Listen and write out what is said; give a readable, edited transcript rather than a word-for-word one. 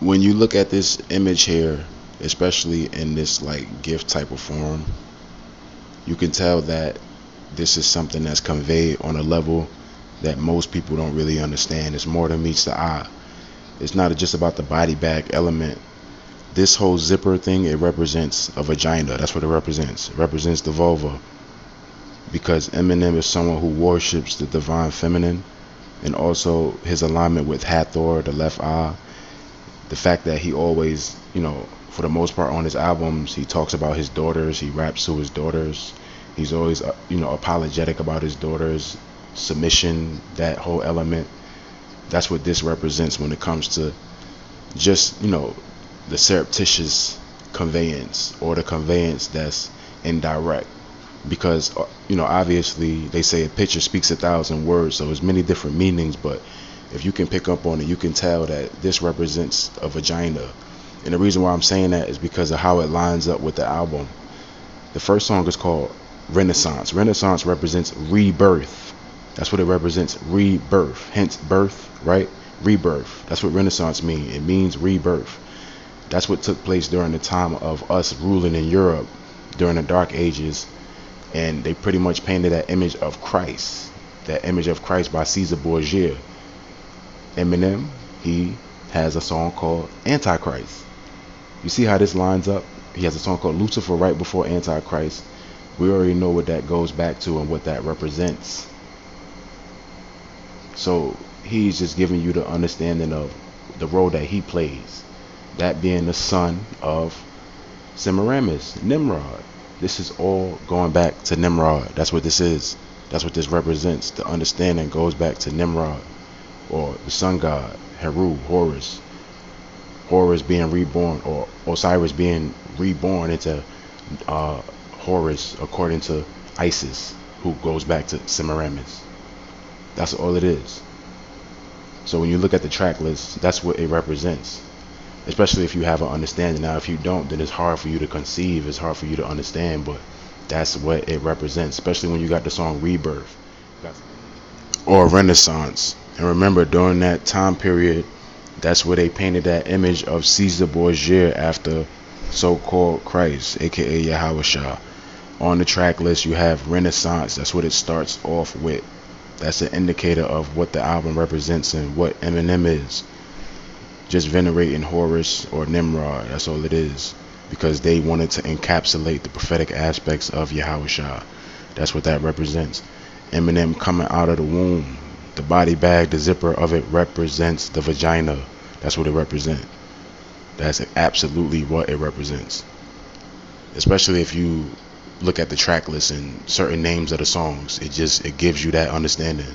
when you look at this image here, especially in this like gift type of form, you can tell that this is something that's conveyed on a level that most people don't really understand. It's more than meets the eye. It's not just about the body bag element. This whole zipper thing, it represents a vagina. That's what it represents. It represents the vulva. Because Eminem is someone who worships the divine feminine, and also his alignment with Hathor, the left eye. The fact that he always, for the most part on his albums, he talks about his daughters. He raps to his daughters. He's always, apologetic about his daughters, submission, that whole element. That's what this represents when it comes to just, the surreptitious conveyance, or the conveyance that's indirect. Because, obviously they say a picture speaks 1,000 words, so there's many different meanings, but if you can pick up on it, you can tell that this represents a vagina. And the reason why I'm saying that is because of how it lines up with the album. The first song is called Renaissance. Renaissance represents rebirth. That's what it represents, rebirth. Hence birth, right? Rebirth. That's what Renaissance means. It means rebirth. That's what took place during the time of us ruling in Europe during the Dark Ages. And they pretty much painted that image of Christ. That image of Christ by Caesar Borgia. Eminem, he has a song called Antichrist. You see how this lines up? He has a song called Lucifer right before Antichrist. We already know what that goes back to and what that represents. So he's just giving you the understanding of the role that he plays. That being the son of Semiramis, Nimrod. This is all going back to Nimrod. That's what this is. That's what this represents. The understanding goes back to Nimrod, or the sun god, Heru, Horus. Horus being reborn, or Osiris being reborn into Horus according to Isis, who goes back to Semiramis. That's all it is. So when you look at the track list, that's what it represents. Especially if you have an understanding. Now if you don't, then it's hard for you to conceive, it's hard for you to understand, but that's what it represents, especially when you got the song Rebirth or Renaissance. And remember, during that time period, that's where they painted that image of Caesar Borgia after so-called Christ, aka Yahweh. On the track list you have Renaissance. That's what it starts off with. That's an indicator of what the album represents and what Eminem is. Just venerating Horus or Nimrod. That's all it is. Because they wanted to encapsulate the prophetic aspects of Yahweh. That's what that represents. Eminem coming out of the womb. The body bag, the zipper of it represents the vagina. That's what it represents. That's absolutely what it represents. Especially if you look at the track list and certain names of the songs. It gives you that understanding.